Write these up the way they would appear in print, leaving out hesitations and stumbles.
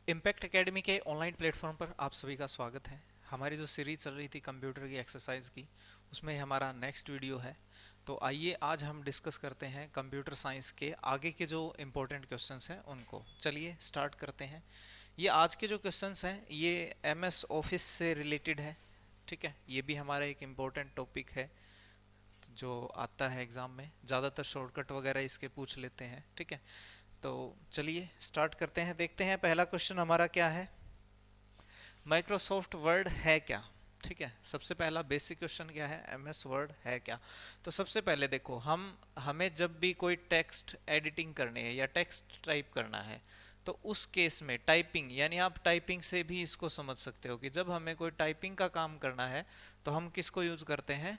Impact academy के online platform पर आप सभी का स्वागत है। हमारी जो सीरीज चल रही थी कंप्यूटर की एक्सरसाइज की, उसमें हमारा नेक्स्ट वीडियो है। तो आइए आज हम डिस्कस करते हैं कंप्यूटर साइंस के आगे के जो इम्पोर्टेंट क्वेश्चंस हैं उनको। चलिए स्टार्ट करते हैं। ये आज के जो क्वेश्चंस हैं ये एमएस ऑफिस से रिलेटेड है। ठीक है, ये भी हमारा एक इम्पोर्टेंट टॉपिक है जो आता है एग्ज़ाम में। ज़्यादातर शॉर्टकट वगैरह इसके पूछ लेते हैं। ठीक है, तो चलिए स्टार्ट करते हैं। देखते हैं पहला क्वेश्चन हमारा क्या है। माइक्रोसॉफ्ट वर्ड है क्या। ठीक है, सबसे पहला बेसिक क्वेश्चन क्या है, एमएस वर्ड है क्या। तो सबसे पहले देखो, हमें जब भी कोई टेक्स्ट एडिटिंग करनी है या टेक्स्ट टाइप करना है, तो उस केस में टाइपिंग, यानी आप टाइपिंग से भी इसको समझ सकते हो कि जब हमें कोई टाइपिंग का काम करना है तो हम किसको यूज करते हैं,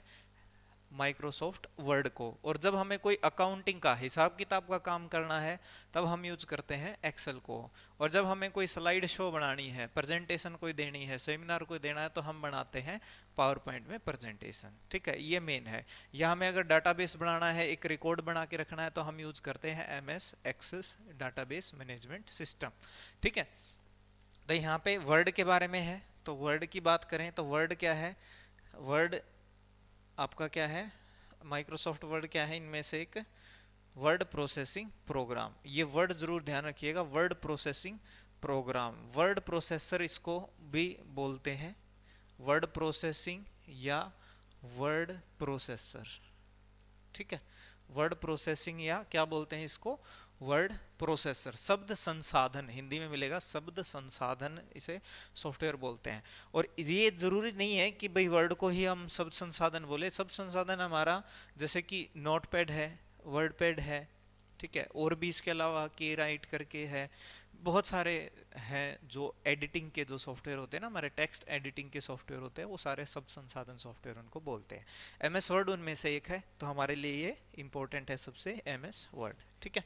माइक्रोसॉफ्ट वर्ड को। और जब हमें कोई अकाउंटिंग का, हिसाब किताब का काम करना है, तब हम यूज करते हैं एक्सेल को। और जब हमें कोई स्लाइड शो बनानी है, प्रेजेंटेशन कोई देनी है, सेमिनार कोई देना है, तो हम बनाते हैं पावर पॉइंट में प्रेजेंटेशन। ठीक है, ये मेन है। या हमें अगर डाटाबेस बनाना है, एक रिकॉर्ड बना के रखना है, तो हम यूज करते हैं MS Access database management system. ठीक है, तो यहाँ पे वर्ड के बारे में है। तो वर्ड की बात करें तो वर्ड क्या है, वर्ड आपका क्या है, माइक्रोसॉफ्ट वर्ड क्या है, इनमें से एक वर्ड प्रोसेसिंग प्रोग्राम। ये वर्ड जरूर ध्यान रखिएगा, word processing program, word processor इसको भी बोलते हैं, वर्ड प्रोसेसिंग या वर्ड प्रोसेसर। ठीक है, वर्ड प्रोसेसिंग या क्या बोलते हैं इसको, वर्ड प्रोसेसर। शब्द संसाधन हिंदी में मिलेगा, शब्द संसाधन इसे सॉफ्टवेयर बोलते हैं। और ये जरूरी नहीं है कि भाई वर्ड को ही हम शब्द संसाधन बोले। शब्द संसाधन हमारा जैसे कि नोटपैड है, वर्डपैड है। ठीक है, और भी इसके अलावा के राइट करके है, बहुत सारे हैं जो एडिटिंग के जो सॉफ्टवेयर होते हैं ना, हमारे टेक्स्ट एडिटिंग के सॉफ्टवेयर होते हैं, वो सारे सब संसाधन सॉफ्टवेयर उनको बोलते हैं। एमएस वर्ड उनमें से एक है, तो हमारे लिए ये इंपॉर्टेंट है सबसे, एमएस वर्ड। ठीक है,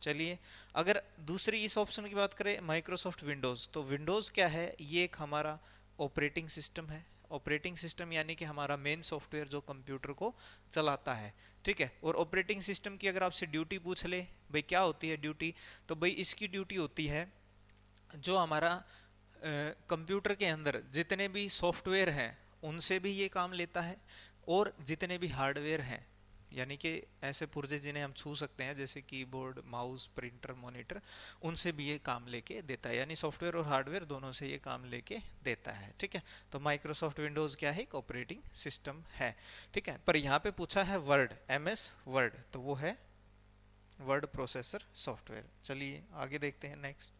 चलिए अगर दूसरी इस ऑप्शन की बात करें, माइक्रोसॉफ्ट विंडोज़, तो विंडोज़ क्या है, ये एक हमारा ऑपरेटिंग सिस्टम है। ऑपरेटिंग सिस्टम यानी कि हमारा मेन सॉफ्टवेयर जो कंप्यूटर को चलाता है। ठीक है, और ऑपरेटिंग सिस्टम की अगर आपसे ड्यूटी पूछ ले, भाई क्या होती है ड्यूटी, तो भाई इसकी ड्यूटी होती है जो हमारा कंप्यूटर के अंदर जितने भी सॉफ्टवेयर हैं उनसे भी ये काम लेता है, और जितने भी हार्डवेयर हैं, यानी कि ऐसे पुर्जे जिन्हें हम छू सकते हैं जैसे कीबोर्ड, माउस, प्रिंटर, मॉनिटर, उनसे भी ये काम लेके देता है। यानी सॉफ्टवेयर और हार्डवेयर दोनों से ये काम लेके देता है। ठीक है, तो माइक्रोसॉफ्ट विंडोज़ क्या है, एक ऑपरेटिंग सिस्टम है। ठीक है, पर यहाँ पे पूछा है वर्ड, एमएस वर्ड, तो वो है वर्ड प्रोसेसर सॉफ्टवेयर। चलिए आगे देखते हैं नेक्स्ट।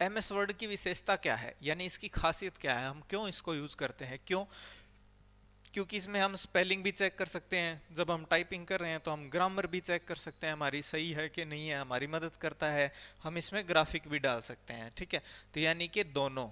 एमएस वर्ड की विशेषता क्या है, यानी इसकी खासियत क्या है, हम क्यों इसको यूज करते हैं, क्यों, क्योंकि इसमें हम स्पेलिंग भी चेक कर सकते हैं, जब हम टाइपिंग कर रहे हैं तो हम ग्रामर भी चेक कर सकते हैं, हमारी सही है कि नहीं है, हमारी मदद करता है। हम इसमें ग्राफिक भी डाल सकते हैं। ठीक है, तो यानी कि दोनों,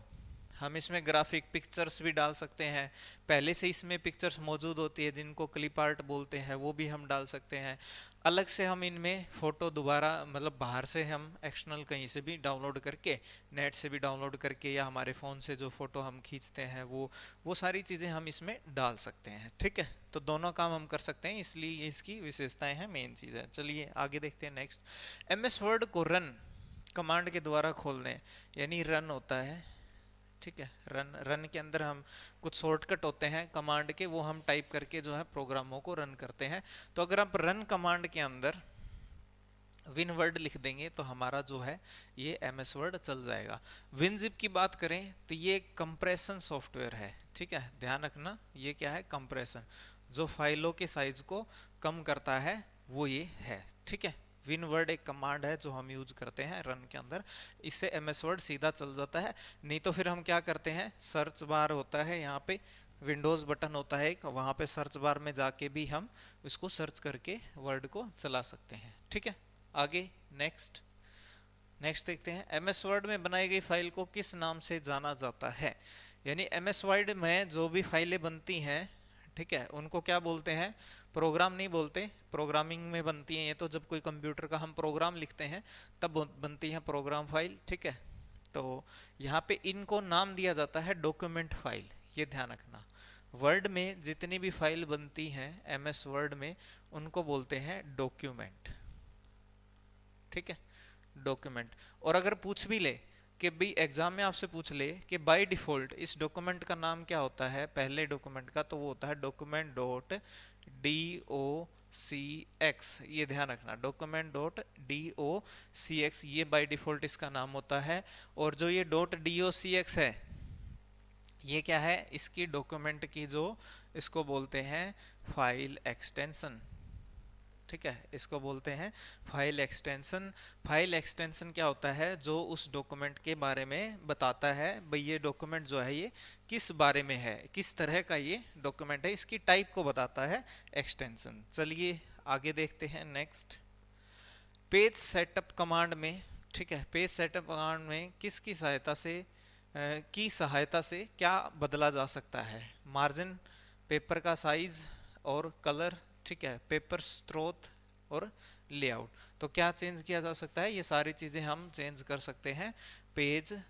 हम इसमें ग्राफिक पिक्चर्स भी डाल सकते हैं, पहले से इसमें पिक्चर्स मौजूद होती है जिनको क्लिप आर्ट बोलते हैं, वो भी हम डाल सकते हैं। अलग से हम इनमें फ़ोटो दोबारा, मतलब बाहर से हम एक्सटर्नल कहीं से भी डाउनलोड करके, नेट से भी डाउनलोड करके, या हमारे फ़ोन से जो फ़ोटो हम खींचते हैं वो सारी चीज़ें हम इसमें डाल सकते हैं। ठीक है, तो दोनों काम हम कर सकते हैं, इसलिए इसकी विशेषताएं हैं, मेन चीज़ है। चलिए आगे देखते हैं नेक्स्ट। एमएस वर्ड को रन कमांड के द्वारा खोल दें, यानी रन होता है। ठीक है, रन, रन के अंदर हम कुछ शॉर्टकट होते हैं कमांड के, वो हम टाइप करके जो है प्रोग्रामों को रन करते हैं। तो अगर आप रन कमांड के अंदर विन वर्ड लिख देंगे तो हमारा जो है ये एमएस वर्ड चल जाएगा। विनजिप की बात करें तो ये कंप्रेशन सॉफ्टवेयर है। ठीक है, ध्यान रखना, ये क्या है, कंप्रेशन, जो फाइलों के साइज को कम करता है वो ये है। ठीक है, विन वर्ड एक कमांड है जो हम यूज करते हैं रन के अंदर, इससे एमएस वर्ड सीधा चल जाता है। नहीं तो फिर हम क्या करते हैं, सर्च बार होता है यहाँ पे, विंडोज बटन होता है एक, वहां पे सर्च बार में जाके भी हम इसको सर्च करके वर्ड को चला सकते हैं। ठीक है, आगे नेक्स्ट। नेक्स्ट देखते हैं, एमएस वर्ड में बनाई गई फाइल को किस नाम से जाना जाता है। यानी एमएस वर्ड में जो भी फाइलें बनती हैं, ठीक है, उनको क्या बोलते हैं, प्रोग्राम नहीं बोलते, प्रोग्रामिंग में बनती हैं ये तो, जब कोई कंप्यूटर का हम प्रोग्राम लिखते हैं तब बनती है प्रोग्राम फाइल। ठीक है, तो यहाँ पे इनको नाम दिया जाता है डॉक्यूमेंट फाइल, ये ध्यान रखना। वर्ड में जितनी भी फाइल बनती हैं एमएस वर्ड में, उनको बोलते हैं डॉक्यूमेंट। ठीक है, डॉक्यूमेंट। और अगर पूछ भी ले कि भाई एग्जाम में आपसे पूछ ले कि बाय डिफॉल्ट इस डॉक्यूमेंट का नाम क्या होता है पहले डॉक्यूमेंट का, तो वो होता है डॉक्यूमेंट डॉट DOCX। ये ध्यान रखना, डॉक्यूमेंट डॉट DOCX ये बाय डिफॉल्ट इसका नाम होता है। और जो ये डॉट DOCX है ये क्या है, इसकी डॉक्यूमेंट की जो इसको बोलते हैं फाइल एक्सटेंशन। ठीक है, इसको बोलते हैं फाइल एक्सटेंशन। फाइल एक्सटेंशन क्या होता है, जो उस डॉक्यूमेंट के बारे में बताता है भाई ये डॉक्यूमेंट जो है ये किस बारे में है, किस तरह का ये डॉक्यूमेंट है, इसकी टाइप को बताता है एक्सटेंशन। चलिए आगे देखते हैं नेक्स्ट। पेज सेटअप कमांड में, ठीक है, पेज सेटअप कमांड में किसकी सहायता से की सहायता से क्या बदला जा सकता है, मार्जिन, पेपर का साइज और कलर, ठीक है, पेपर स्रोत और लेआउट। तो क्या चेंज किया जा सकता है, ये सारी चीजें हम चेंज कर सकते हैं पेज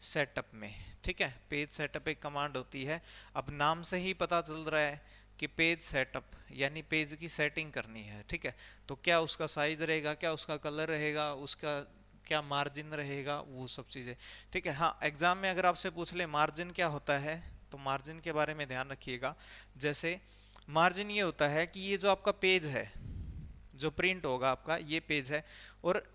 सेटअप में। ठीक है, पेज सेटअप एक कमांड होती है। अब नाम से ही पता चल रहा है कि पेज सेटअप यानी पेज की सेटिंग करनी है। ठीक है, तो क्या उसका साइज रहेगा, क्या उसका कलर रहेगा, उसका क्या मार्जिन रहेगा, वो सब चीजें। ठीक है, हाँ एग्जाम में अगर आपसे पूछ ले मार्जिन क्या होता है, तो मार्जिन के बारे में ध्यान रखिएगा। जैसे मार्जिन ये होता है कि ये जो आपका पेज है जो प्रिंट होगा आपका, ये पेज है और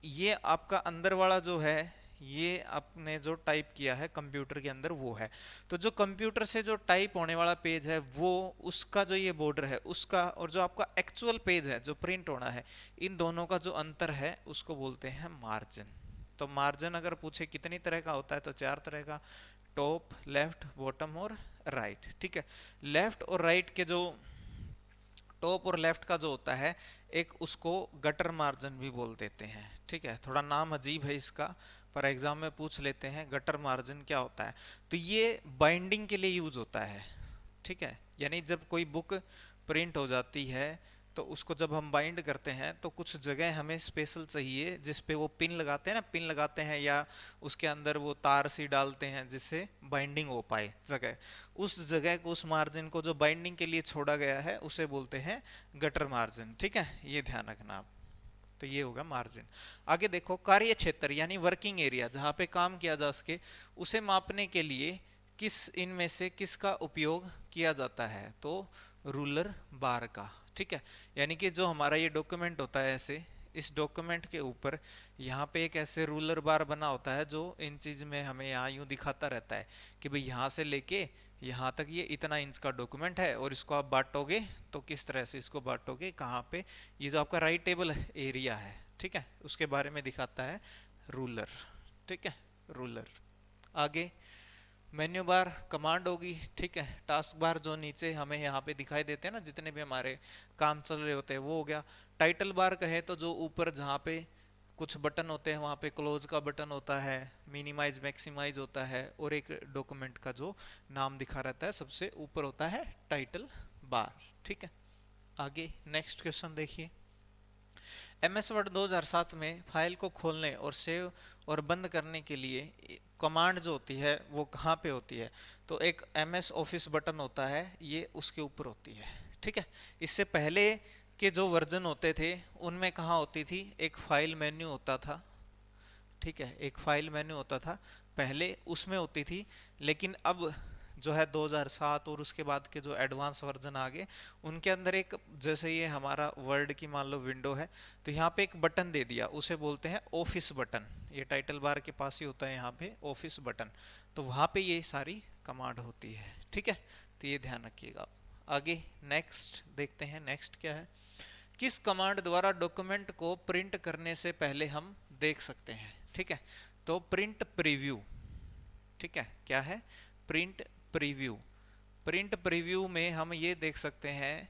ये आपका अंदर वाला जो है ये आपने जो टाइप किया है कंप्यूटर के अंदर वो है। तो जो कंप्यूटर से जो टाइप होने वाला पेज है वो उसका जो ये बॉर्डर है उसका, और जो आपका एक्चुअल पेज है जो प्रिंट होना है, इन दोनों का जो अंतर है उसको बोलते हैं मार्जिन। तो मार्जिन अगर पूछे कितनी तरह का होता है तो 4 तरह का, टॉप, लेफ्ट, बॉटम और राइट। ठीक है, लेफ्ट और राइट के जो टॉप और लेफ्ट का जो होता है एक उसको गटर मार्जिन भी बोल देते हैं। ठीक है, थोड़ा नाम अजीब है इसका पर एग्जाम में पूछ लेते हैं गटर मार्जिन क्या होता है। तो ये बाइंडिंग के लिए यूज होता है। ठीक है, यानी जब कोई बुक प्रिंट हो जाती है तो उसको जब हम बाइंड करते हैं तो कुछ जगह हमें स्पेशल चाहिए जिस पे वो पिन लगाते हैं ना, पिन लगाते हैं या उसके अंदर वो तार सी डालते हैं जिससे बाइंडिंग हो पाए जगह, उस जगह को, उस मार्जिन को जो बाइंडिंग के लिए छोड़ा गया है उसे बोलते हैं गटर मार्जिन। ठीक है, ये ध्यान रखना आप। तो ये होगा मार्जिन। आगे देखो, कार्य क्षेत्र यानी वर्किंग एरिया जहाँ पे काम किया जा सके उसे मापने के लिए किस इनमें से किसका उपयोग किया जाता है, तो रूलर बार का। ठीक है, यानी कि जो हमारा ये डॉक्यूमेंट होता है ऐसे, इस डॉक्यूमेंट के ऊपर यहाँ पे एक ऐसे रूलर बार बना होता है जो इन चीज में हमें यहाँ यूं दिखाता रहता है कि भाई यहाँ से लेके यहाँ तक ये इतना इंच का डॉक्यूमेंट है और इसको आप बांटोगे तो किस तरह से इसको बांटोगे, कहाँ पे ये जो आपका राइट टेबल एरिया है, ठीक है, उसके बारे में दिखाता है रूलर। ठीक है, रूलर। आगे मेन्यू बार कमांड होगी। ठीक है, टास्क बार जो नीचे हमें यहाँ पे दिखाई देते हैं ना जितने भी हमारे काम चल रहे होते हैं वो हो गया। टाइटल बार कहे तो जो ऊपर जहाँ पे कुछ बटन होते हैं वहाँ पे क्लोज का बटन होता है, मिनिमाइज मैक्सिमाइज होता है और एक डॉक्यूमेंट का जो नाम दिखा रहता है सबसे ऊपर होता है टाइटल बार। ठीक है, आगे नेक्स्ट क्वेश्चन देखिए। MS वर्ड 2007 में फाइल को खोलने और सेव और बंद करने के लिए कमांड जो होती है वो कहाँ पे होती है, तो एक MS ऑफिस बटन होता है ये उसके ऊपर होती है। ठीक है, इससे पहले के जो वर्जन होते थे उनमें कहाँ होती थी, एक फाइल मेन्यू होता था। ठीक है, एक फाइल मेन्यू होता था पहले, उसमें होती थी। लेकिन अब जो है 2007 और उसके बाद के जो एडवांस वर्जन आ गए उनके अंदर एक, जैसे ये हमारा वर्ड की मान लो विंडो है तो यहाँ पे एक बटन दे दिया उसे बोलते हैं ऑफिस बटन। ये टाइटल बार के पास ही होता है यहाँ पे ऑफिस बटन, तो वहाँ पे ये सारी कमांड होती है। ठीक है, तो ये ध्यान रखिएगा। आगे नेक्स्ट देखते हैं, नेक्स्ट क्या है, किस कमांड द्वारा डॉक्यूमेंट को प्रिंट करने से पहले हम देख सकते हैं। ठीक है, तो प्रिंट प्रीव्यू। ठीक है, क्या है, प्रिंट प्रीव्यू। प्रिंट प्रीव्यू में हम ये देख सकते हैं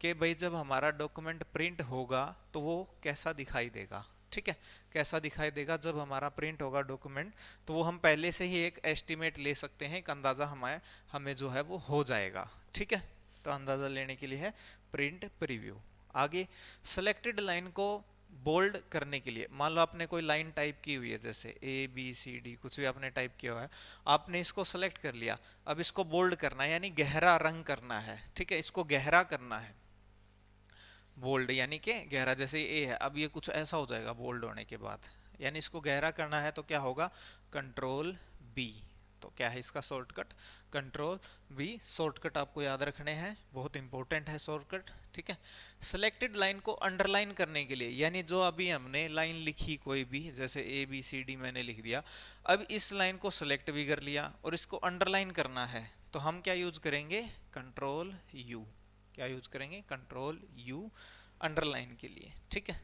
कि भाई जब हमारा डॉक्यूमेंट प्रिंट होगा तो वो कैसा दिखाई देगा। ठीक है, कैसा दिखाई देगा जब हमारा प्रिंट होगा डॉक्यूमेंट, तो वो हम पहले से ही एक एस्टिमेट ले सकते हैं, एक अंदाजा हमें जो है वो हो जाएगा। ठीक है, तो अंदाजा लेने के लिए है प्रिंट प्रीव्यू। आगे सेलेक्टेड लाइन को बोल्ड करने के लिए, मान लो आपने कोई लाइन टाइप की हुई है जैसे ABCD कुछ भी आपने टाइप किया हुआ है, आपने इसको सेलेक्ट कर लिया, अब इसको बोल्ड करना है यानी गहरा रंग करना है। ठीक है, इसको गहरा करना है, बोल्ड यानी कि गहरा, जैसे A है अब ये कुछ ऐसा हो जाएगा बोल्ड होने के बाद, यानी इसको गहरा करना है तो क्या होगा, कंट्रोल बी। तो क्या है इसका शॉर्टकट, कंट्रोल बी। शॉर्टकट आपको याद रखने हैं, बहुत इंपॉर्टेंट है शॉर्टकट, ठीक है। सिलेक्टेड लाइन को अंडरलाइन करने के लिए, यानी जो अभी हमने लाइन लिखी कोई भी, जैसे ए बी सी डी मैंने लिख दिया, अब इस लाइन को सिलेक्ट भी कर लिया और इसको अंडरलाइन करना है, तो हम क्या यूज करेंगे, कंट्रोल यू। क्या यूज करेंगे, कंट्रोल यू अंडरलाइन के लिए, ठीक है।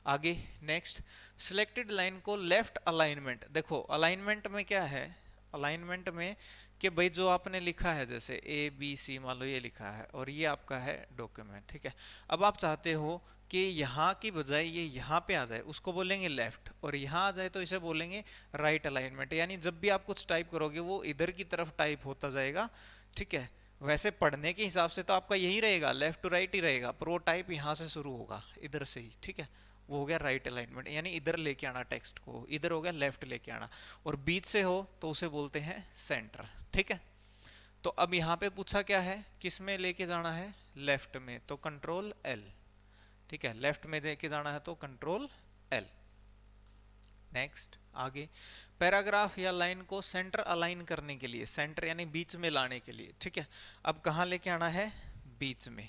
आगे नेक्स्ट, सिलेक्टेड लाइन को लेफ्ट अलाइनमेंट। देखो अलाइनमेंट में क्या है, अलाइनमेंट में कि भाई जो आपने लिखा है, जैसे ए बी सी मान लो ये लिखा है और ये आपका है डॉक्यूमेंट, ठीक है। अब आप चाहते हो कि यहाँ की बजाय ये यहाँ पे आ जाए, उसको बोलेंगे लेफ्ट, और यहाँ आ जाए तो इसे बोलेंगे राइट अलाइनमेंट। यानी जब भी आप कुछ टाइप करोगे वो इधर की तरफ टाइप होता जाएगा, ठीक है। वैसे पढ़ने के हिसाब से तो आपका यही रहेगा, लेफ्ट टू राइट ही रहेगा, पर वो टाइप यहाँ से शुरू होगा, इधर से ही, ठीक है। वो हो गया राइट अलाइनमेंट, यानी इधर लेके आना टेक्स्ट को, इधर हो गया लेफ्ट लेके आना। और बीच से हो तो उसे बोलते हैं सेंटर, ठीक है। तो अब यहाँ पे पूछा क्या है, किस में लेके जाना है, लेफ्ट में, तो कंट्रोल एल, ठीक है। लेफ्ट में लेके जाना है तो कंट्रोल एल। नेक्स्ट आगे, पैराग्राफ या लाइन को सेंटर अलाइन करने के लिए, सेंटर यानी बीच में लाने के लिए, ठीक है। अब कहाँ लेके आना है, बीच में।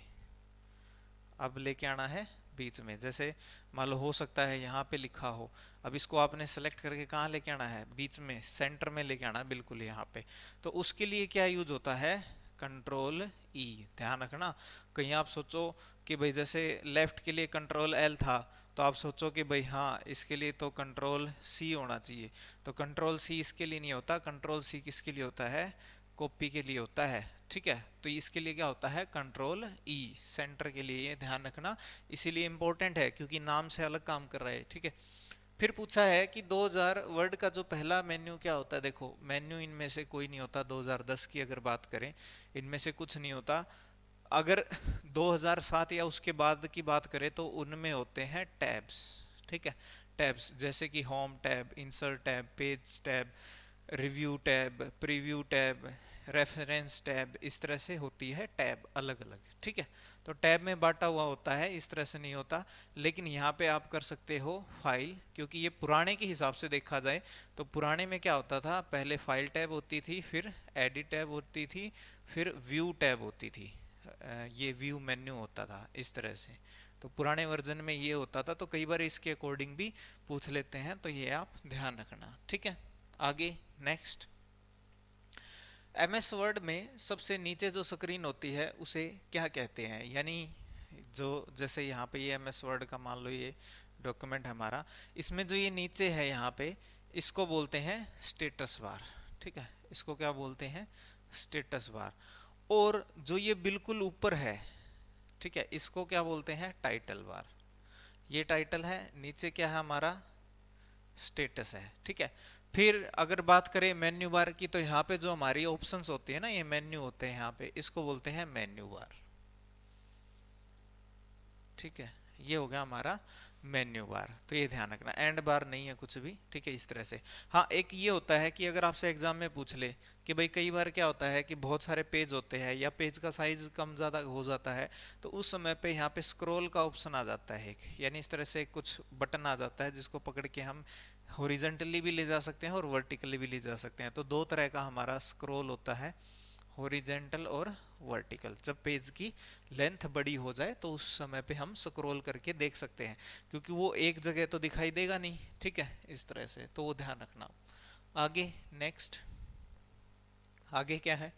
अब लेके आना है बीच में, जैसे मान लो हो सकता है यहाँ पे लिखा हो, अब इसको आपने सेलेक्ट करके कहाँ लेके आना है, बीच में, सेंटर में लेके आना है, बिल्कुल यहाँ पे। तो उसके लिए क्या यूज होता है, कंट्रोल ई। ध्यान रखना, कहीं आप सोचो कि भाई जैसे लेफ्ट के लिए कंट्रोल एल था, तो आप सोचो कि भाई हाँ इसके लिए तो कंट्रोल सी होना चाहिए, तो कंट्रोल सी इसके लिए नहीं होता, कंट्रोल सी किसके लिए होता है, कॉपी के लिए होता है, ठीक है। तो इसके लिए क्या होता है, कंट्रोल ई, सेंटर के लिए, ये ध्यान रखना, इसीलिए इंपॉर्टेंट है क्योंकि नाम से अलग काम कर रहा है, ठीक है। फिर पूछा है कि 2000 वर्ड का जो पहला मेन्यू क्या होता है। देखो मेन्यू इनमें से कोई नहीं होता, 2010 की अगर बात करें इनमें से कुछ नहीं होता। अगर 2007 या उसके बाद की बात करें तो उनमें होते हैं टैब्स, ठीक है। टैब्स जैसे कि home tab, insert tab, page tab, review tab, preview tab, reference tab, इस तरह से होती है टैब अलग अलग, ठीक है। तो टैब में बांटा हुआ होता है, इस तरह से नहीं होता। लेकिन यहाँ पे आप कर सकते हो फाइल, क्योंकि ये पुराने के हिसाब से देखा जाए तो पुराने में क्या होता था, पहले फाइल टैब होती थी, फिर एडिट टैब होती थी, फिर व्यू टैब होती थी, ये व्यू मेन्यू होता था, इस तरह से। तो पुराने वर्जन में ये होता था, तो कई बार इसके अकॉर्डिंग भी पूछ लेते हैं, तो ये आप ध्यान रखना, ठीक है। आगे नेक्स्ट, एमएस वर्ड में सबसे नीचे जो स्क्रीन होती है उसे क्या कहते हैं, यानी जो जैसे यहाँ पे ये एमएस वर्ड का मान लो ये डॉक्यूमेंट हमारा, इसमें जो ये नीचे है यहाँ पे, इसको बोलते हैं स्टेटस बार, ठीक है। इसको क्या बोलते हैं, स्टेटस बार। और जो ये बिल्कुल ऊपर है, ठीक है, इसको क्या बोलते हैं, टाइटल बार। ये टाइटल है, नीचे क्या है हमारा, स्टेटस है, ठीक है। फिर अगर बात करें मेन्यू बार की, तो यहाँ पे जो हमारी ऑप्शंस होती है ना, ये मेन्यू होते हैं यहाँ पे, इसको बोलते हैं मेन्यू बार, ठीक है। ये हो गया हमारा मेन्यू बार, तो ये ध्यान रखना, एंड बार नहीं है कुछ भी, ठीक है, इस तरह से। हाँ एक ये होता है कि अगर आपसे एग्जाम में पूछ ले कि भाई कई बार क्या होता है कि बहुत सारे पेज होते हैं या पेज का साइज कम ज़्यादा हो जाता है, तो उस समय पे यहाँ पे स्क्रॉल का ऑप्शन आ जाता है एक, यानी इस तरह से कुछ बटन आ जाता है जिसको पकड़ के हम हॉरिजेंटली भी ले जा सकते हैं और वर्टिकली भी ले जा सकते हैं। तो दो तरह का हमारा स्क्रॉल होता है, हॉरिजेंटल और वर्टिकल। जब पेज की लेंथ बड़ी हो जाए तो उस समय पे हम स्क्रॉल करके देख सकते हैं, क्योंकि वो एक जगह तो दिखाई देगा नहीं, ठीक है, इस तरह से, तो वो ध्यान रखना। आगे नेक्स्ट, आगे क्या है,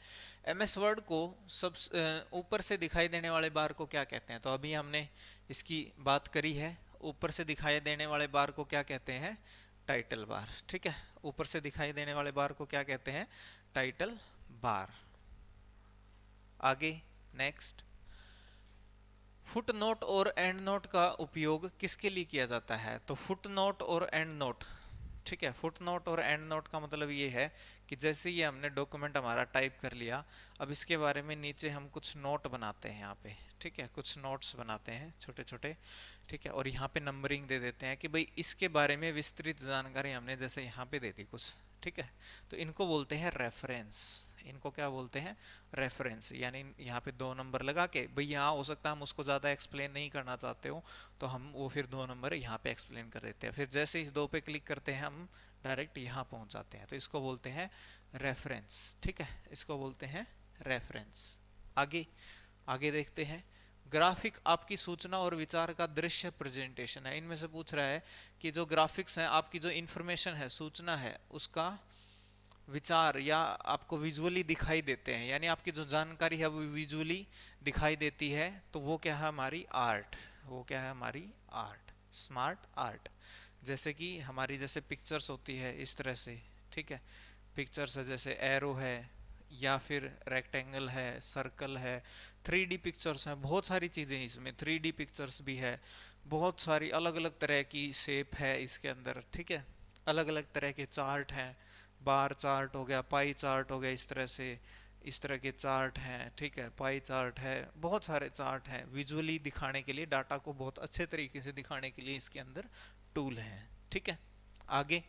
एमएस वर्ड को सब ऊपर से दिखाई देने वाले बार को क्या कहते हैं। तो अभी हमने इसकी बात करी है, ऊपर से दिखाई देने वाले बार को क्या कहते हैं, टाइटल बार, ठीक है। ऊपर से दिखाई देने वाले बार को क्या कहते हैं, टाइटल बार। आगे नेक्स्ट, फुट नोट और एंड नोट का उपयोग किसके लिए किया जाता है। तो फुट नोट और एंड नोट, ठीक है। फुट नोट और एंड नोट का मतलब ये है कि जैसे ये हमने डॉक्यूमेंट हमारा टाइप कर लिया, अब इसके बारे में नीचे हम कुछ नोट बनाते हैं यहाँ पे, ठीक है, कुछ नोट्स बनाते हैं छोटे छोटे, ठीक है। और यहाँ पे नंबरिंग दे देते हैं कि भाई इसके बारे में विस्तृत जानकारी हमने जैसे यहाँ पे दे दी कुछ, ठीक है। तो इनको बोलते हैं रेफरेंस, इनको क्या बोलते हैं, रेफरेंस। यानी यहाँ पे 2 नंबर लगा के, भाई यहाँ हो सकता है हम उसको ज़्यादा एक्सप्लेन नहीं करना चाहते हो, तो हम वो फिर 2 नंबर यहाँ पे एक्सप्लेन कर देते हैं। फिर जैसे इस 2 पे क्लिक करते हैं हम डायरेक्ट यहाँ पहुँच जाते हैं, तो इसको बोलते हैं रेफरेंस। ठीक है, इसको बोलते हैं रेफरेंस। आगे आगे देखते हैं, ग्राफिक आपकी सूचना और विचार का दृश्य प्रेजेंटेशन है। इनमें से पूछ रहा है कि जो ग्राफिक्स हैं, आपकी जो इंफॉर्मेशन है, सूचना है, उसका विचार या आपको विजुअली दिखाई देते हैं, यानी आपकी जो जानकारी है वो विजुअली दिखाई देती है, तो वो क्या है, हमारी आर्ट। वो क्या है, हमारी आर्ट, स्मार्ट आर्ट। जैसे कि हमारी जैसे पिक्चर्स होती है इस तरह से, ठीक है, पिक्चर्स है जैसे एरो है, या फिर रेक्टेंगल है, सर्कल है, 3D पिक्चर्स हैं, बहुत सारी चीज़ें इसमें, 3D पिक्चर्स भी है, बहुत सारी अलग अलग तरह की शेप है इसके अंदर, ठीक है, अलग अलग तरह के चार्ट हैं, बार चार्ट हो गया, पाई चार्ट हो गया, इस तरह से, इस तरह के चार्ट हैं, ठीक है, पाई चार्ट है, बहुत सारे चार्ट हैं, विजुअली दिखाने के लिए, डाटा को बहुत अच्छे तरीके से दिखाने के लिए इसके अंदर टूल हैं। ठीक है, आगे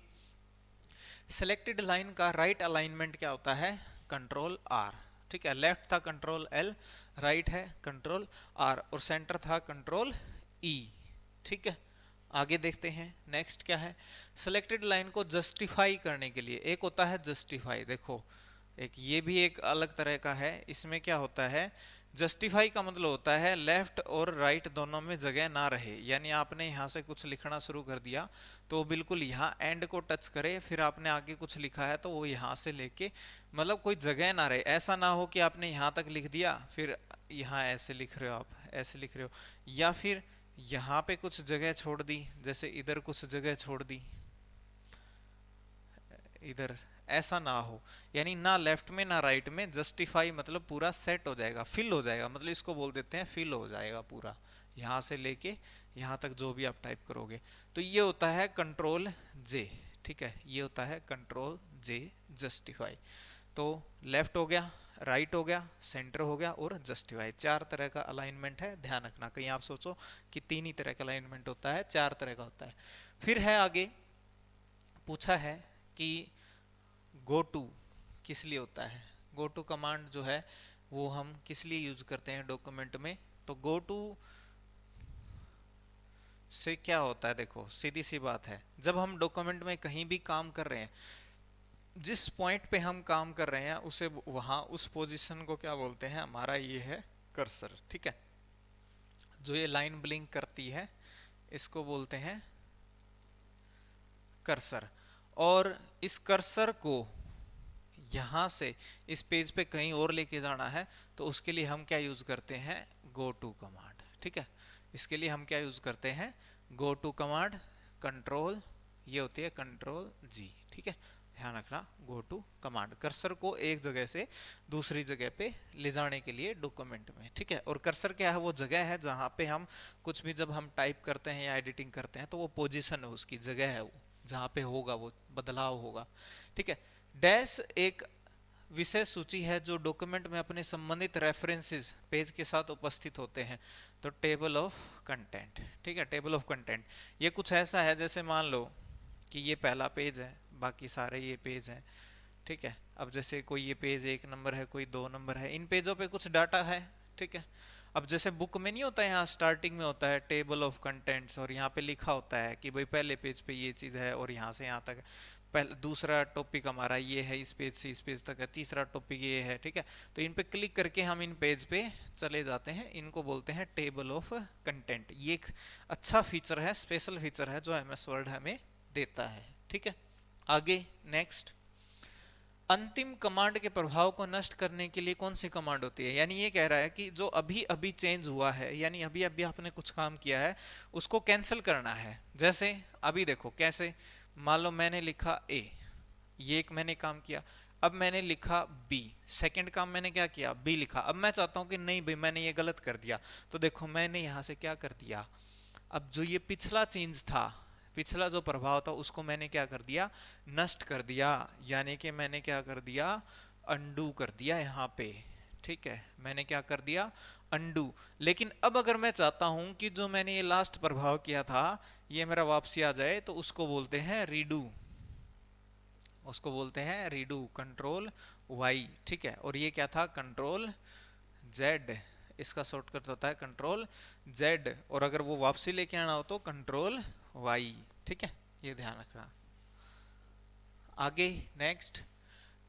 सिलेक्टेड लाइन का राइट अलाइनमेंट क्या होता है, कंट्रोल आर। ठीक है, लेफ्ट था कंट्रोल एल, राइट है कंट्रोल आर, और सेंटर था कंट्रोल ई। ठीक है, आगे देखते हैं नेक्स्ट क्या है, सिलेक्टेड लाइन को जस्टिफाई करने के लिए एक होता है जस्टिफाई। देखो एक ये भी एक अलग तरह का है, इसमें क्या होता है, जस्टिफाई का मतलब होता है लेफ्ट और राइट दोनों में जगह ना रहे, यानी आपने यहाँ से कुछ लिखना शुरू कर दिया तो वो बिल्कुल यहाँ एंड को टच करे, फिर आपने आगे कुछ लिखा है तो वो यहाँ से लेके, मतलब कोई जगह ना रहे। ऐसा ना हो कि आपने यहाँ तक लिख दिया फिर यहाँ ऐसे लिख रहे हो, आप ऐसे लिख रहे हो, या फिर यहाँ पे कुछ जगह छोड़ दी, जैसे इधर कुछ जगह छोड़ दी, इधर, ऐसा ना हो। यानी ना लेफ्ट में ना राइट में, जस्टिफाई मतलब पूरा सेट हो जाएगा, फिल हो जाएगा, मतलब इसको बोल देते हैं फिल हो जाएगा पूरा, यहाँ से लेके यहाँ तक जो भी आप टाइप करोगे। तो ये होता है कंट्रोल जे। ठीक है, ये होता है कंट्रोल जे, जस्टिफाई। तो लेफ्ट हो गया, राइट हो गया, सेंटर हो गया और जस्टिफाई, 4 तरह का अलाइनमेंट है। ध्यान रखना, कहीं आप सोचो कि 3 ही तरह का अलाइनमेंट होता है, 4 तरह का होता है। फिर है आगे, पूछा है कि गो टू किस लिए होता है। गो टू कमांड जो है वो हम किस लिए यूज करते हैं डॉक्यूमेंट में, तो गो टू से क्या होता है, देखो सीधी सी बात है, जब हम डॉक्यूमेंट में कहीं भी काम कर रहे हैं, जिस पॉइंट पे हम काम कर रहे हैं उसे वहां उस पोजीशन को क्या बोलते हैं, हमारा ये है कर्सर। ठीक है, जो ये लाइन ब्लिंक करती है इसको बोलते हैं कर्सर। और इस कर्सर को यहाँ से इस पेज पे कहीं और लेके जाना है तो उसके लिए हम क्या यूज करते हैं, गो टू कमांड। ठीक है, इसके लिए हम क्या यूज करते हैं, गो टू कमांड, कंट्रोल, ये होती है कंट्रोल जी। ठीक है, ध्यान रखना, गो टू कमांड कर्सर को एक जगह से दूसरी जगह पे ले जाने के लिए डॉक्यूमेंट में। ठीक है, और कर्सर क्या है, वो जगह है जहां पे हम कुछ भी जब हम टाइप करते हैं या एडिटिंग करते हैं तो वो पोजीशन है, उसकी जगह है, वो जहां पे होगा वो बदलाव होगा। ठीक है, डैश एक विषय सूची है जो डॉक्यूमेंट में अपने संबंधित रेफरेंसेस पेज के साथ उपस्थित होते हैं, तो टेबल ऑफ कंटेंट। ठीक है, टेबल ऑफ कंटेंट ये कुछ ऐसा है, जैसे मान लो कि ये पहला पेज है, बाकी सारे ये पेज हैं। ठीक है, अब जैसे कोई ये पेज 1 नंबर है, कोई 2 नंबर है, इन पेजों पे कुछ डाटा है। ठीक है, अब जैसे बुक में नहीं होता है, यहाँ स्टार्टिंग में होता है टेबल ऑफ कंटेंट्स, और यहाँ पे लिखा होता है कि भाई पहले पेज पे ये चीज़ है और यहाँ से यहाँ तक, पहले दूसरा टॉपिक हमारा ये है, इस पेज से इस पेज तक है, तीसरा टॉपिक ये है। ठीक है, तो इन पे क्लिक करके हम इन पेज पे चले जाते हैं, इनको बोलते हैं टेबल ऑफ कंटेंट। ये एक अच्छा फीचर है, स्पेशल फीचर है जो एमएस वर्ड हमें देता है। ठीक है, आगे नेक्स्ट, अंतिम कमांड के प्रभाव को नष्ट करने के लिए कौन सी कमांड होती है, यानी ये कह रहा है कि जो अभी अभी चेंज हुआ है, यानी अभी अभी आपने कुछ काम किया है उसको कैंसिल करना है। जैसे अभी देखो कैसे, मान लो मैंने लिखा ए, ये एक मैंने काम किया, अब मैंने लिखा बी, सेकंड काम मैंने क्या किया, बी लिखा। अब मैं चाहता हूं कि नहीं भाई मैंने ये गलत कर दिया, तो देखो मैंने यहां से क्या कर दिया, अब जो ये पिछला चेंज था, पिछला जो प्रभाव था उसको मैंने क्या कर दिया, नष्ट कर दिया, यानी कि मैंने क्या कर दिया, अंडू कर दिया यहाँ पे। ठीक है, मैंने क्या कर दिया, अंडू। लेकिन अब अगर मैं चाहता हूं कि जो मैंने ये लास्ट प्रभाव किया था ये मेरा वापसी आ जाए, तो उसको बोलते हैं रीडू, उसको बोलते हैं रीडू, कंट्रोल वाई, ठीक है। और ये क्या था, कंट्रोल जेड, इसका शॉर्टकट होता है कंट्रोल जेड, और अगर वो वापसी लेके आना हो तो कंट्रोल वाई, ठीक है, ये ध्यान रखना। आगे नेक्स्ट,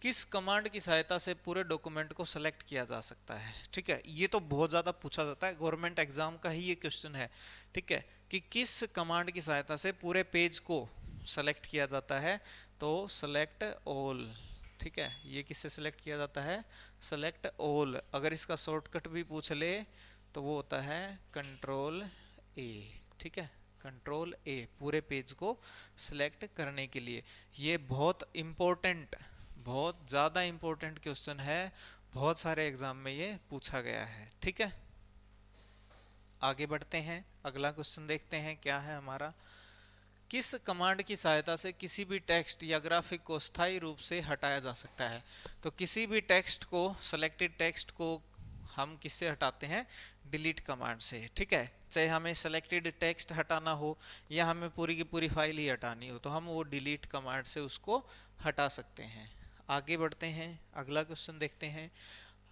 किस कमांड की सहायता से पूरे डॉक्यूमेंट को सेलेक्ट किया जा सकता है, ठीक है। ये तो बहुत ज्यादा पूछा जाता है, गवर्नमेंट एग्जाम का ही ये क्वेश्चन है, ठीक है, कि किस कमांड की सहायता से पूरे पेज को सेलेक्ट किया जाता है। तो सेलेक्ट ऑल, ठीक है, ये किससे सेलेक्ट किया जाता है, सेलेक्ट ऑल। अगर इसका शॉर्टकट भी पूछ ले तो वो होता है कंट्रोल ए, ठीक है, कंट्रोल ए, पूरे पेज को सिलेक्ट करने के लिए। ये बहुत इंपॉर्टेंट, बहुत ज़्यादा इंपॉर्टेंट क्वेश्चन है, बहुत सारे एग्जाम में ये पूछा गया है, ठीक है। आगे बढ़ते हैं, अगला क्वेश्चन देखते हैं क्या है हमारा। किस कमांड की सहायता से किसी भी टेक्स्ट या ग्राफिक को स्थायी रूप से हटाया जा सकता है। तो किसी भी टेक्स्ट को, सेलेक्टेड टेक्स्ट को हम किससे हटाते हैं, डिलीट कमांड से, ठीक है। चाहे हमें सेलेक्टेड टेक्स्ट हटाना हो या हमें पूरी की पूरी फाइल ही हटानी हो, तो हम वो डिलीट कमांड से उसको हटा सकते हैं। आगे बढ़ते हैं, अगला क्वेश्चन देखते हैं।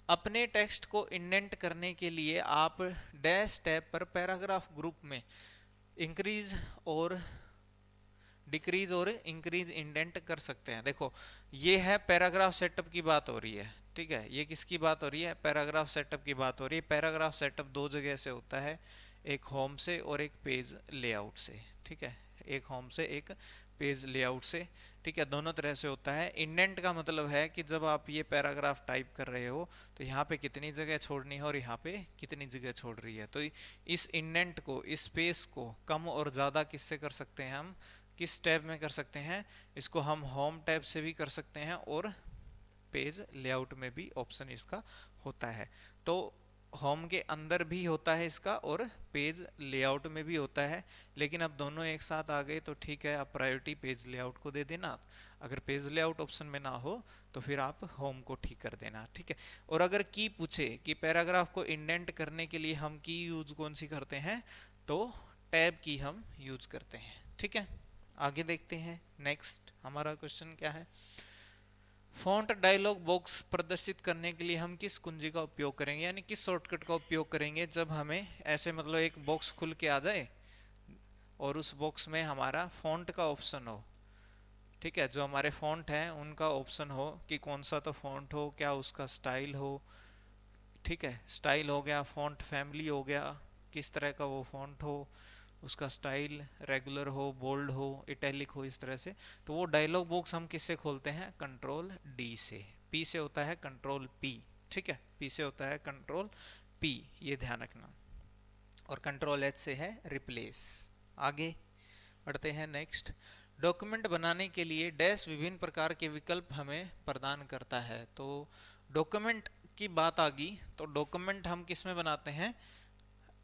अपने टेक्स्ट को इंडेंट करने के लिए आप डैश टैब पर पैराग्राफ ग्रुप में इंक्रीज और डिक्रीज और इंक्रीज इंडेंट कर सकते हैं। देखो ये है पैराग्राफ सेटअप की बात हो रही है, ठीक है, ये किसकी बात हो रही है, पैराग्राफ सेटअप की बात हो रही है। पैराग्राफ सेटअप दो जगह से होता है, एक होम से और एक पेज लेआउट से, ठीक है, एक होम से एक पेज लेआउट से, ठीक है, दोनों तरह से होता है। इंडेंट का मतलब है कि जब आप ये पैराग्राफ टाइप कर रहे हो तो यहाँ पे कितनी जगह छोड़नी है और यहाँ पे कितनी जगह छोड़ रही है। तो इस इंडेंट को, इस स्पेस को कम और ज़्यादा किससे कर सकते हैं हम, किस टैब में कर सकते हैं, इसको हम होम टैब से भी कर सकते हैं और पेज लेआउट में भी ऑप्शन इसका होता है। तो होम के अंदर भी होता है इसका और पेज लेआउट में भी होता है, लेकिन अब दोनों एक साथ आ गए तो ठीक है, आप प्रायोरिटी पेज लेआउट को दे देना। अगर पेज लेआउट ऑप्शन में ना हो तो फिर आप होम को ठीक कर देना, ठीक है। और अगर की पूछे कि पैराग्राफ को इंडेंट करने के लिए हम की यूज कौन सी करते हैं, तो टैब की हम यूज करते हैं, ठीक है। आगे देखते हैं, नेक्स्ट हमारा क्वेश्चन क्या है। फॉन्ट डायलॉग बॉक्स प्रदर्शित करने के लिए हम किस कुंजी का उपयोग करेंगे, यानी किस शॉर्टकट का उपयोग करेंगे जब हमें ऐसे मतलब एक बॉक्स खुल के आ जाए और उस बॉक्स में हमारा फॉन्ट का ऑप्शन हो, ठीक है, जो हमारे फॉन्ट हैं उनका ऑप्शन हो कि कौन सा तो फॉन्ट हो, क्या उसका स्टाइल हो, ठीक है, स्टाइल हो गया, फॉन्ट फैमिली हो गया, किस तरह का वो फॉन्ट हो, उसका स्टाइल रेगुलर हो, बोल्ड हो, इटैलिक हो, इस तरह से। तो वो डायलॉग बॉक्स हम किससे खोलते हैं, कंट्रोल डी से। पी से होता है कंट्रोल पी, ठीक है, पी से होता है कंट्रोल पी, ये ध्यान रखना। और कंट्रोल एच से है रिप्लेस। आगे बढ़ते हैं, नेक्स्ट। डॉक्यूमेंट बनाने के लिए डैश विभिन्न प्रकार के विकल्प हमें प्रदान करता है। तो डॉक्यूमेंट की बात आ गई तो डॉक्यूमेंट हम किस में बनाते हैं,